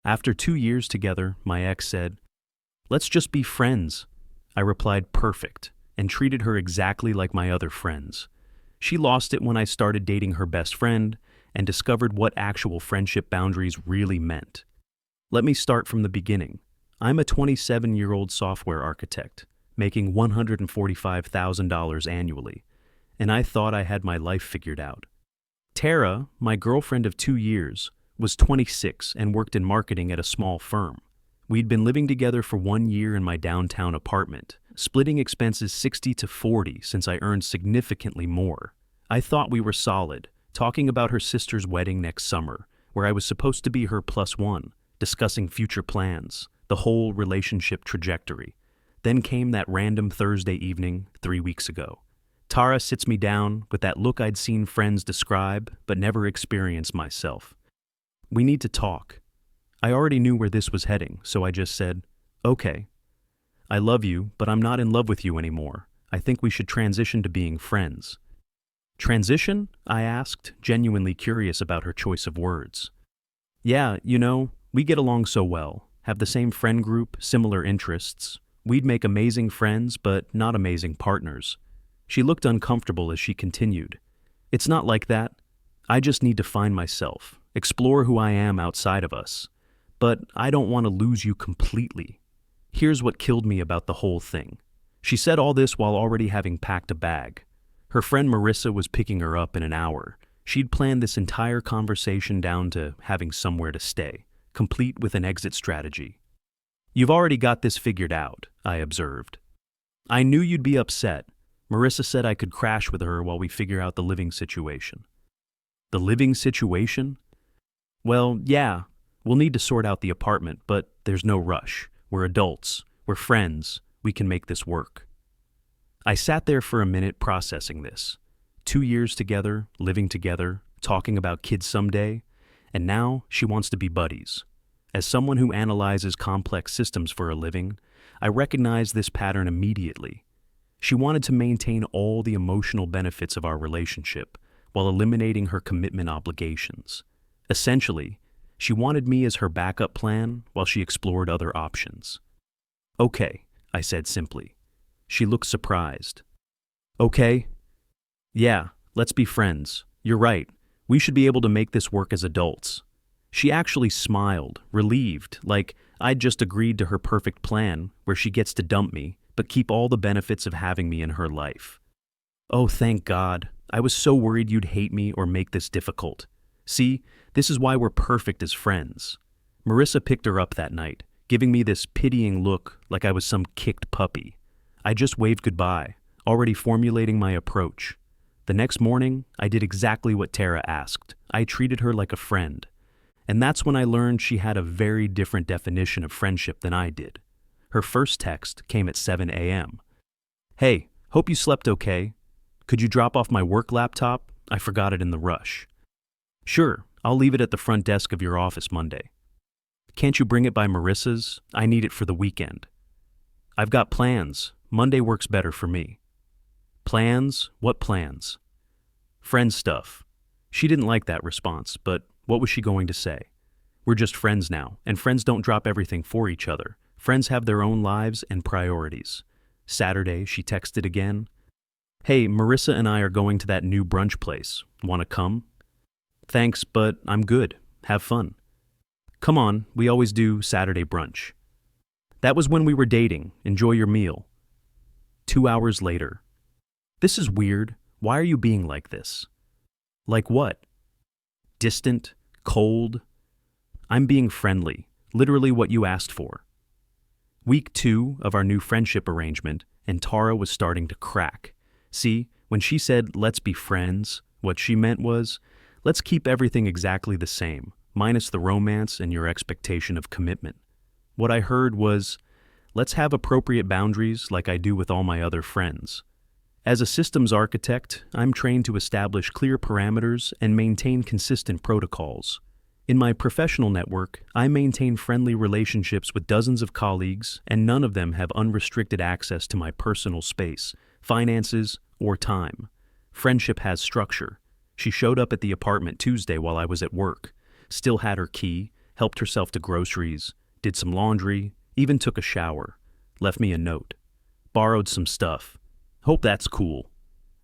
After 2 years together, my ex said, "Let's just be friends." I replied, "Perfect," and treated her exactly like my other friends. She lost it when I started dating her best friend and discovered what actual friendship boundaries really meant. Let me start from the beginning. I'm a 27-year-old software architect, making $145,000 annually, and I thought I had my life figured out. Tara, my girlfriend of 2 years, was 26 and worked in marketing at a small firm. We'd been living together for 1 year in my downtown apartment, splitting expenses 60-40 since I earned significantly more. I thought we were solid, talking about her sister's wedding next summer, where I was supposed to be her +1, discussing future plans, the whole relationship trajectory. Then came that random Thursday evening 3 weeks ago. Tara sits me down with that look I'd seen friends describe but never experienced myself. "We need to talk." I already knew where this was heading, so I just said, "Okay. I love you, but I'm not in love with you anymore. I think we should transition to being friends." "Transition?" I asked, genuinely curious about her choice of words. "Yeah, we get along so well, have the same friend group, similar interests. We'd make amazing friends, but not amazing partners." She looked uncomfortable as she continued. "It's not like that. I just need to find myself, explore who I am outside of us. But I don't want to lose you completely." Here's what killed me about the whole thing. She said all this while already having packed a bag. Her friend Marissa was picking her up in an hour. She'd planned this entire conversation down to having somewhere to stay, complete with an exit strategy. "You've already got this figured out," I observed. "I knew you'd be upset. Marissa said I could crash with her while we figure out the living situation." "The living situation?" "Well, yeah, we'll need to sort out the apartment, but there's no rush. We're adults. We're friends. We can make this work." I sat there for a minute processing this. 2 years together, living together, talking about kids someday, and now she wants to be buddies. As someone who analyzes complex systems for a living, I recognized this pattern immediately. She wanted to maintain all the emotional benefits of our relationship while eliminating her commitment obligations. Essentially, she wanted me as her backup plan while she explored other options. "Okay," I said simply. She looked surprised. "Okay? Yeah, let's be friends. You're right. We should be able to make this work as adults." She actually smiled, relieved, like I'd just agreed to her perfect plan where she gets to dump me, but keep all the benefits of having me in her life. "Oh, thank God. I was so worried you'd hate me or make this difficult. See, this is why we're perfect as friends." Marissa picked her up that night, giving me this pitying look like I was some kicked puppy. I just waved goodbye, already formulating my approach. The next morning, I did exactly what Tara asked. I treated her like a friend. And that's when I learned she had a very different definition of friendship than I did. Her first text came at 7 a.m. "Hey, hope you slept okay. Could you drop off my work laptop? I forgot it in the rush." "Sure, I'll leave it at the front desk of your office Monday." "Can't you bring it by Marissa's? I need it for the weekend." "I've got plans. Monday works better for me." "Plans? What plans?" "Friend stuff." She didn't like that response, but what was she going to say? We're just friends now, and friends don't drop everything for each other. Friends have their own lives and priorities. Saturday, she texted again. "Hey, Marissa and I are going to that new brunch place. Want to come?" "Thanks, but I'm good. Have fun." "Come on, we always do Saturday brunch." "That was when we were dating. Enjoy your meal." 2 hours later. "This is weird. Why are you being like this?" "Like what?" "Distant, cold." "I'm being friendly. Literally what you asked for." Week 2 of our new friendship arrangement, and Tara was starting to crack. See, when she said, "Let's be friends," what she meant was, let's keep everything exactly the same, minus the romance and your expectation of commitment. What I heard was, let's have appropriate boundaries like I do with all my other friends. As a systems architect, I'm trained to establish clear parameters and maintain consistent protocols. In my professional network, I maintain friendly relationships with dozens of colleagues, and none of them have unrestricted access to my personal space, finances, or time. Friendship has structure. She showed up at the apartment Tuesday while I was at work, still had her key, helped herself to groceries, did some laundry, even took a shower, left me a note, borrowed some stuff. Hope that's cool.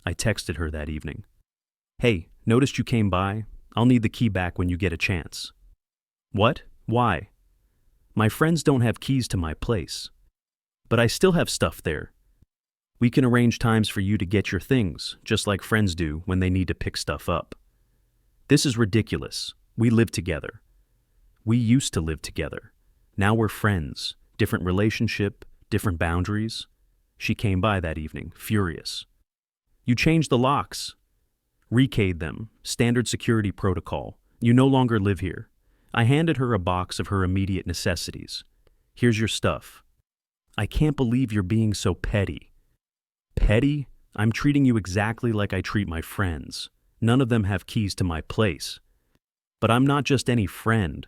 I texted her that evening. Hey, noticed you came by. I'll need the key back when you get a chance. What? Why? My friends don't have keys to my place. But I still have stuff there. We can arrange times for you to get your things, just like friends do when they need to pick stuff up. This is ridiculous. We live together. We used to live together. Now we're friends. Different relationship, different boundaries. She came by that evening, furious. You changed the locks. Rekeyed them. Standard security protocol. You no longer live here. I handed her a box of her immediate necessities. Here's your stuff. I can't believe you're being so petty. Petty? I'm treating you exactly like I treat my friends. None of them have keys to my place. But I'm not just any friend.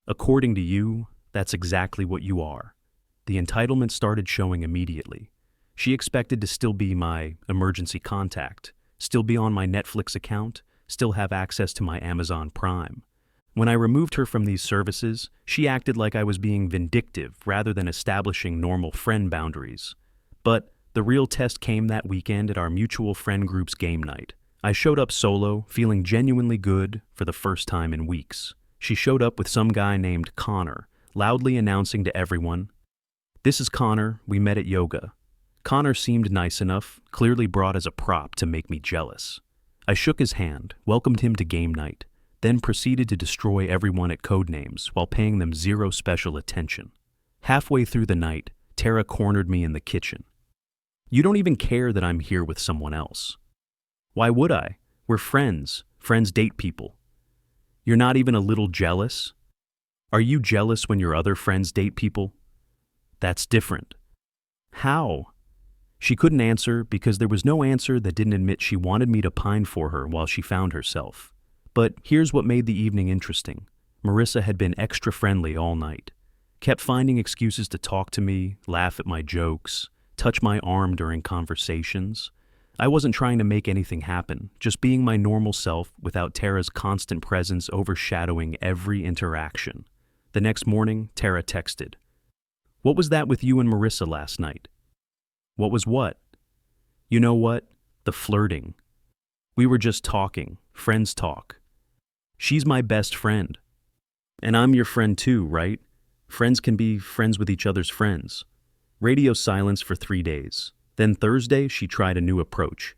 According to you, that's exactly what you are. The entitlement started showing immediately. She expected to still be my emergency contact, still be on my Netflix account, still have access to my Amazon Prime. When I removed her from these services, she acted like I was being vindictive rather than establishing normal friend boundaries. But the real test came that weekend at our mutual friend group's game night. I showed up solo, feeling genuinely good for the first time in weeks. She showed up with some guy named Connor, loudly announcing to everyone, "This is Connor, we met at yoga." Connor seemed nice enough, clearly brought as a prop to make me jealous. I shook his hand, welcomed him to game night, then proceeded to destroy everyone at Codenames while paying them zero special attention. Halfway through the night, Tara cornered me in the kitchen. "You don't even care that I'm here with someone else." "Why would I? We're friends. Friends date people." "You're not even a little jealous?" "Are you jealous when your other friends date people?" "That's different." "How?" She couldn't answer because there was no answer that didn't admit she wanted me to pine for her while she found herself. But here's what made the evening interesting. Marissa had been extra friendly all night. Kept finding excuses to talk to me, laugh at my jokes, touch my arm during conversations. I wasn't trying to make anything happen, just being my normal self without Tara's constant presence overshadowing every interaction. The next morning, Tara texted, "What was that with you and Marissa last night?" "What was what?" "You know what? The flirting. We were just talking, friends talk. She's my best friend. And I'm your friend too, right? Friends can be friends with each other's friends." Radio silence for 3 days. Then Thursday, she tried a new approach.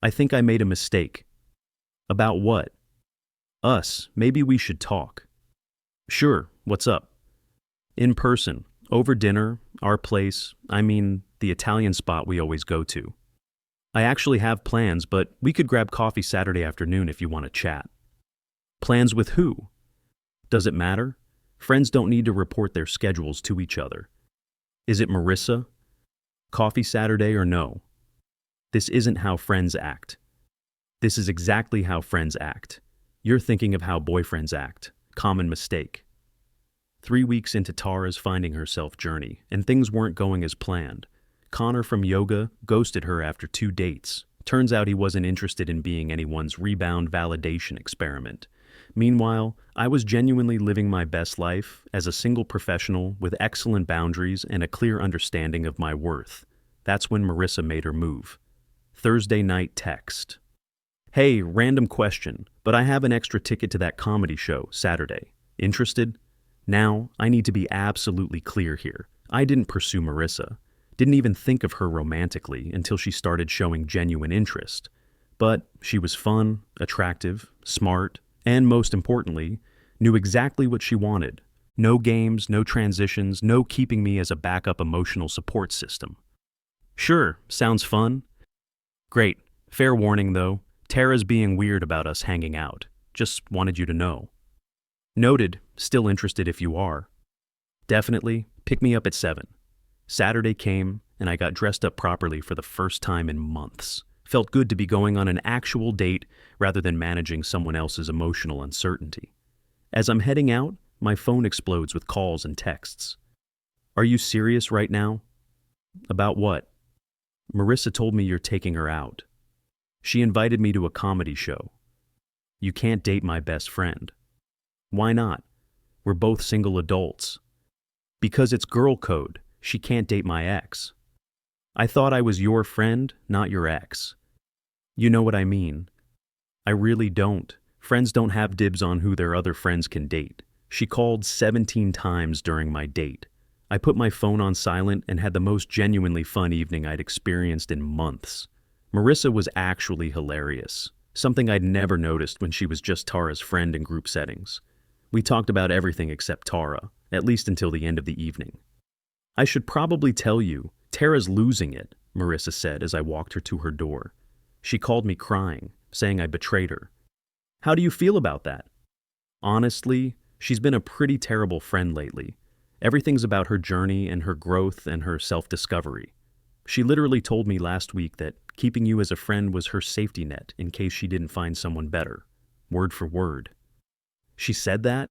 "I think I made a mistake." "About what?" "Us. Maybe we should talk." "Sure. What's up?" "In person. Over dinner. Our place. I mean, the Italian spot we always go to. I actually have plans, but we could grab coffee Saturday afternoon if you want to chat." "Plans with who?" "Does it matter? Friends don't need to report their schedules to each other." "Is it Marissa? Coffee Saturday or no?" "This isn't how friends act." "This is exactly how friends act. You're thinking of how boyfriends act. Common mistake." 3 weeks into Tara's finding herself journey, and things weren't going as planned. Connor from yoga ghosted her after 2 dates. Turns out he wasn't interested in being anyone's rebound validation experiment. Meanwhile, I was genuinely living my best life as a single professional with excellent boundaries and a clear understanding of my worth. That's when Marissa made her move. Thursday night text. "Hey, random question, but I have an extra ticket to that comedy show Saturday. Interested?" Now, I need to be absolutely clear here. I didn't pursue Marissa. Didn't even think of her romantically until she started showing genuine interest. But she was fun, attractive, smart, and most importantly, knew exactly what she wanted. No games, no transitions, no keeping me as a backup emotional support system. "Sure, sounds fun." "Great. Fair warning though, Tara's being weird about us hanging out. Just wanted you to know." "Noted. Still interested if you are." "Definitely. Pick me up at 7. Saturday came, and I got dressed up properly for the first time in months. Felt good to be going on an actual date rather than managing someone else's emotional uncertainty. As I'm heading out, my phone explodes with calls and texts. "Are you serious right now?" "About what?" "Marissa told me you're taking her out. She invited me to a comedy show." "You can't date my best friend." "Why not?" We're both single adults. Because it's girl code, she can't date my ex. I thought I was your friend, not your ex. You know what I mean. I really don't. Friends don't have dibs on who their other friends can date. She called 17 times during my date. I put my phone on silent and had the most genuinely fun evening I'd experienced in months. Marissa was actually hilarious, something I'd never noticed when she was just Tara's friend in group settings. We talked about everything except Tara, at least until the end of the evening. I should probably tell you, Tara's losing it, Marissa said as I walked her to her door. She called me crying, saying I betrayed her. How do you feel about that? Honestly, she's been a pretty terrible friend lately. Everything's about her journey and her growth and her self-discovery. She literally told me last week that keeping you as a friend was her safety net in case she didn't find someone better. Word for word. She said that?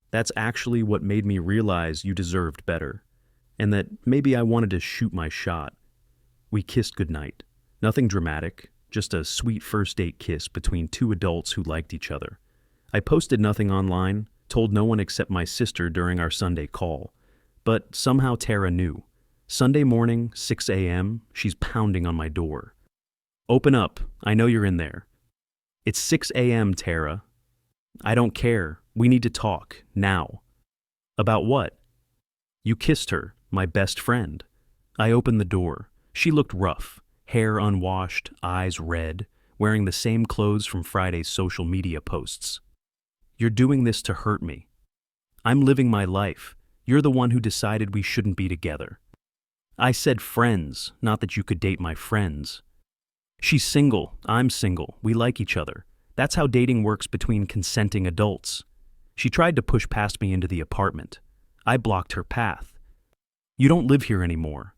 That's actually what made me realize you deserved better, and that maybe I wanted to shoot my shot. We kissed goodnight. Nothing dramatic, just a sweet first date kiss between two adults who liked each other. I posted nothing online, told no one except my sister during our Sunday call. But somehow Tara knew. Sunday morning, 6 a.m., she's pounding on my door. Open up, I know you're in there. It's 6 a.m., Tara. I don't care, we need to talk, now. About what? You kissed her, my best friend. I opened the door. She looked rough, hair unwashed, eyes red, wearing the same clothes from Friday's social media posts. You're doing this to hurt me. I'm living my life. You're the one who decided we shouldn't be together. I said friends, not that you could date my friends. She's single, I'm single, we like each other. That's how dating works between consenting adults. She tried to push past me into the apartment. I blocked her path. You don't live here anymore.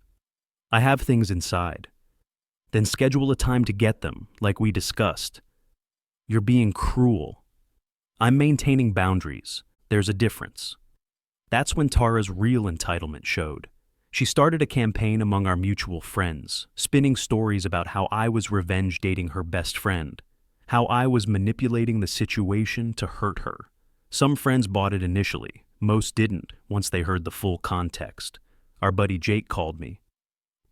I have things inside. Then schedule a time to get them, like we discussed. You're being cruel. I'm maintaining boundaries. There's a difference. That's when Tara's real entitlement showed. She started a campaign among our mutual friends, spinning stories about how I was revenge dating her best friend, how I was manipulating the situation to hurt her. Some friends bought it initially, most didn't once they heard the full context. Our buddy Jake called me.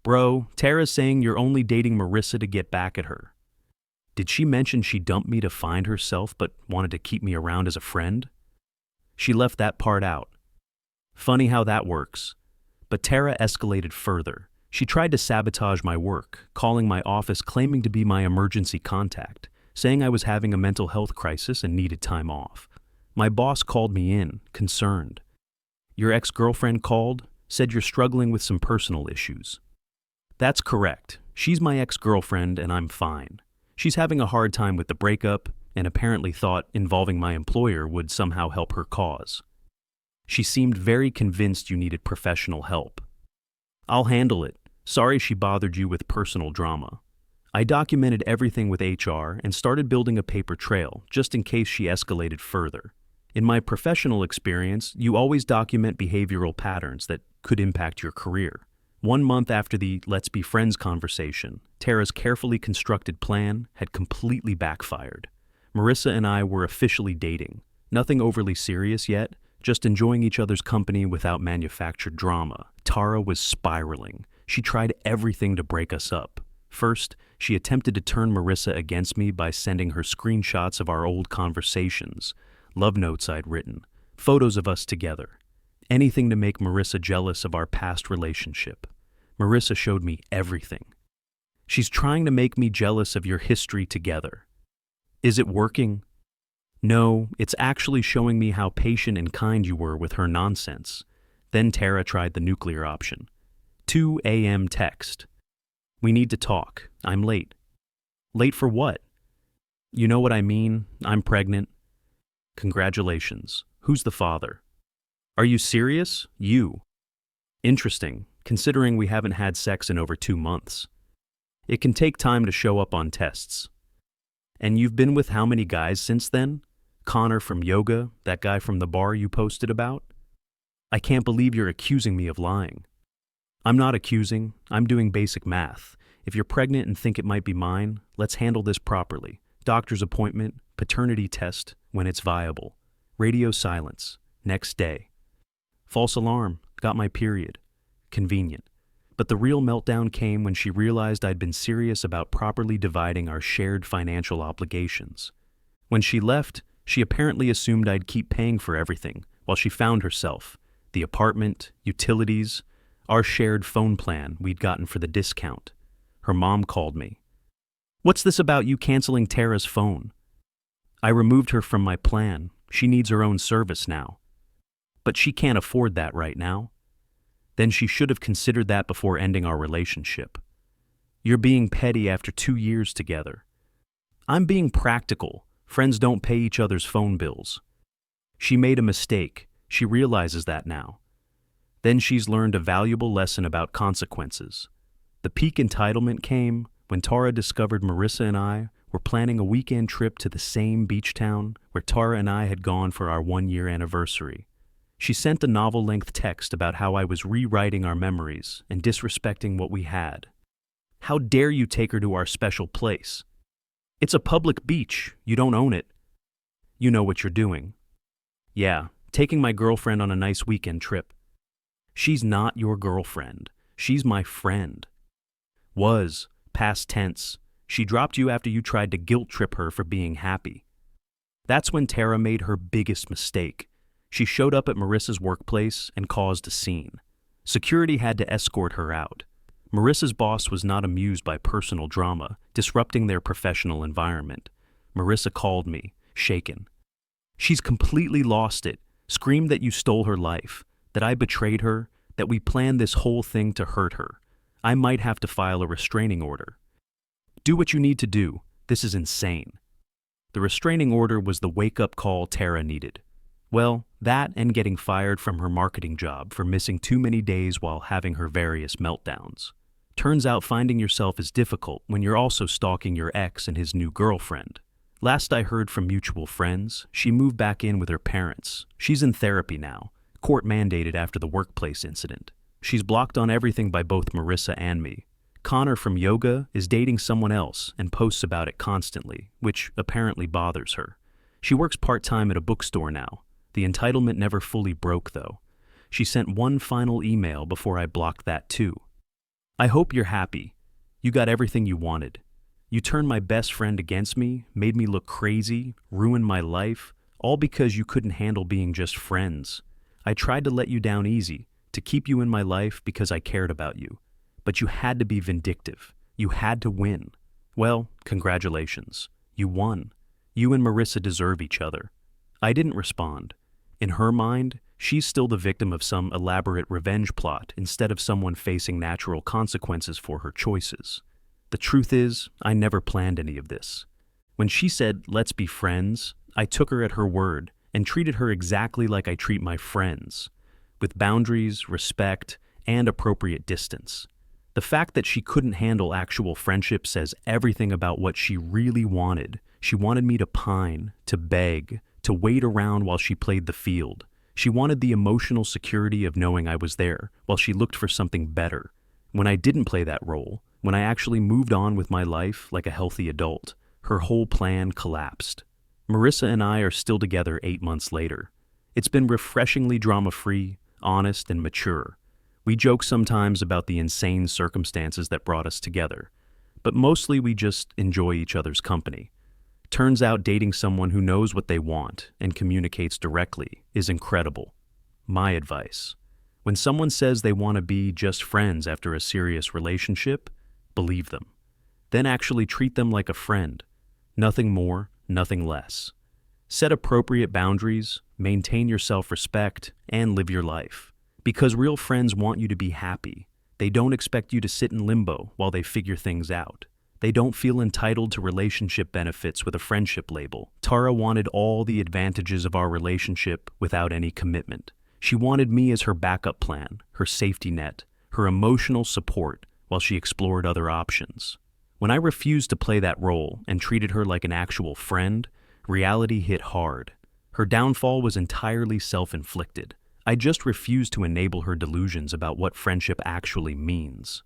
Bro, Tara's saying you're only dating Marissa to get back at her. Did she mention she dumped me to find herself but wanted to keep me around as a friend? She left that part out. Funny how that works. But Tara escalated further. She tried to sabotage my work, calling my office claiming to be my emergency contact, saying I was having a mental health crisis and needed time off. My boss called me in, concerned. Your ex-girlfriend called, said you're struggling with some personal issues. That's correct. She's my ex-girlfriend and I'm fine. She's having a hard time with the breakup and apparently thought involving my employer would somehow help her cause. She seemed very convinced you needed professional help. I'll handle it. Sorry she bothered you with personal drama. I documented everything with HR and started building a paper trail just in case she escalated further. In my professional experience, you always document behavioral patterns that could impact your career. 1 month after the let's be friends conversation, Tara's carefully constructed plan had completely backfired. Marissa and I were officially dating. Nothing overly serious yet, just enjoying each other's company without manufactured drama. Tara was spiraling. She tried everything to break us up. First, she attempted to turn Marissa against me by sending her screenshots of our old conversations, love notes I'd written, photos of us together. Anything to make Marissa jealous of our past relationship. Marissa showed me everything. She's trying to make me jealous of your history together. Is it working? No, it's actually showing me how patient and kind you were with her nonsense. Then Tara tried the nuclear option. 2 a.m. text. We need to talk. I'm late. Late for what? You know what I mean. I'm pregnant. Congratulations. Who's the father? Are you serious? You. Interesting, considering we haven't had sex in over 2 months. It can take time to show up on tests. And you've been with how many guys since then? Connor from yoga, that guy from the bar you posted about? I can't believe you're accusing me of lying. I'm not accusing, I'm doing basic math. If you're pregnant and think it might be mine, let's handle this properly. Doctor's appointment, paternity test, when it's viable. Radio silence. Next day. False alarm, got my period. Convenient. But the real meltdown came when she realized I'd been serious about properly dividing our shared financial obligations. When she left, she apparently assumed I'd keep paying for everything, while she found herself, the apartment, utilities, our shared phone plan we'd gotten for the discount. Her mom called me. "What's this about you canceling Tara's phone?" I removed her from my plan. She needs her own service now. But she can't afford that right now. Then she should have considered that before ending our relationship. You're being petty after 2 years together. I'm being practical. Friends don't pay each other's phone bills. She made a mistake. She realizes that now. Then she's learned a valuable lesson about consequences. The peak entitlement came when Tara discovered Marissa and I were planning a weekend trip to the same beach town where Tara and I had gone for our 1-year anniversary. She sent a novel-length text about how I was rewriting our memories and disrespecting what we had. How dare you take her to our special place? It's a public beach. You don't own it. You know what you're doing. Yeah, taking my girlfriend on a nice weekend trip. She's not your girlfriend. She's my friend. Was, past tense. She dropped you after you tried to guilt trip her for being happy. That's when Tara made her biggest mistake. She showed up at Marissa's workplace and caused a scene. Security had to escort her out. Marissa's boss was not amused by personal drama, disrupting their professional environment. Marissa called me, shaken. She's completely lost it, screamed that you stole her life, that I betrayed her, that we planned this whole thing to hurt her. I might have to file a restraining order. Do what you need to do. This is insane. The restraining order was the wake-up call Tara needed. Well, that and getting fired from her marketing job for missing too many days while having her various meltdowns. Turns out finding yourself is difficult when you're also stalking your ex and his new girlfriend. Last I heard from mutual friends, she moved back in with her parents. She's in therapy now, court-mandated after the workplace incident. She's blocked on everything by both Marissa and me. Connor from yoga is dating someone else and posts about it constantly, which apparently bothers her. She works part-time at a bookstore now. The entitlement never fully broke, though. She sent one final email before I blocked that too. I hope you're happy. You got everything you wanted. You turned my best friend against me, made me look crazy, ruined my life, all because you couldn't handle being just friends. I tried to let you down easy, to keep you in my life because I cared about you. But you had to be vindictive. You had to win. Well, congratulations. You won. You and Marissa deserve each other. I didn't respond. In her mind, she's still the victim of some elaborate revenge plot instead of someone facing natural consequences for her choices. The truth is, I never planned any of this. When she said, "Let's be friends," I took her at her word and treated her exactly like I treat my friends, with boundaries, respect, and appropriate distance. The fact that she couldn't handle actual friendship says everything about what she really wanted. She wanted me to pine, to beg, to wait around while she played the field. She wanted the emotional security of knowing I was there, while she looked for something better. When I didn't play that role, when I actually moved on with my life like a healthy adult, her whole plan collapsed. Marissa and I are still together 8 months later. It's been refreshingly drama-free, honest, and mature. We joke sometimes about the insane circumstances that brought us together, but mostly we just enjoy each other's company. Turns out dating someone who knows what they want and communicates directly is incredible. My advice: when someone says they want to be just friends after a serious relationship, believe them. Then actually treat them like a friend. Nothing more, nothing less. Set appropriate boundaries, maintain your self-respect, and live your life. Because real friends want you to be happy. They don't expect you to sit in limbo while they figure things out. They don't feel entitled to relationship benefits with a friendship label. Tara wanted all the advantages of our relationship without any commitment. She wanted me as her backup plan, her safety net, her emotional support while she explored other options. When I refused to play that role and treated her like an actual friend, reality hit hard. Her downfall was entirely self-inflicted. I just refused to enable her delusions about what friendship actually means.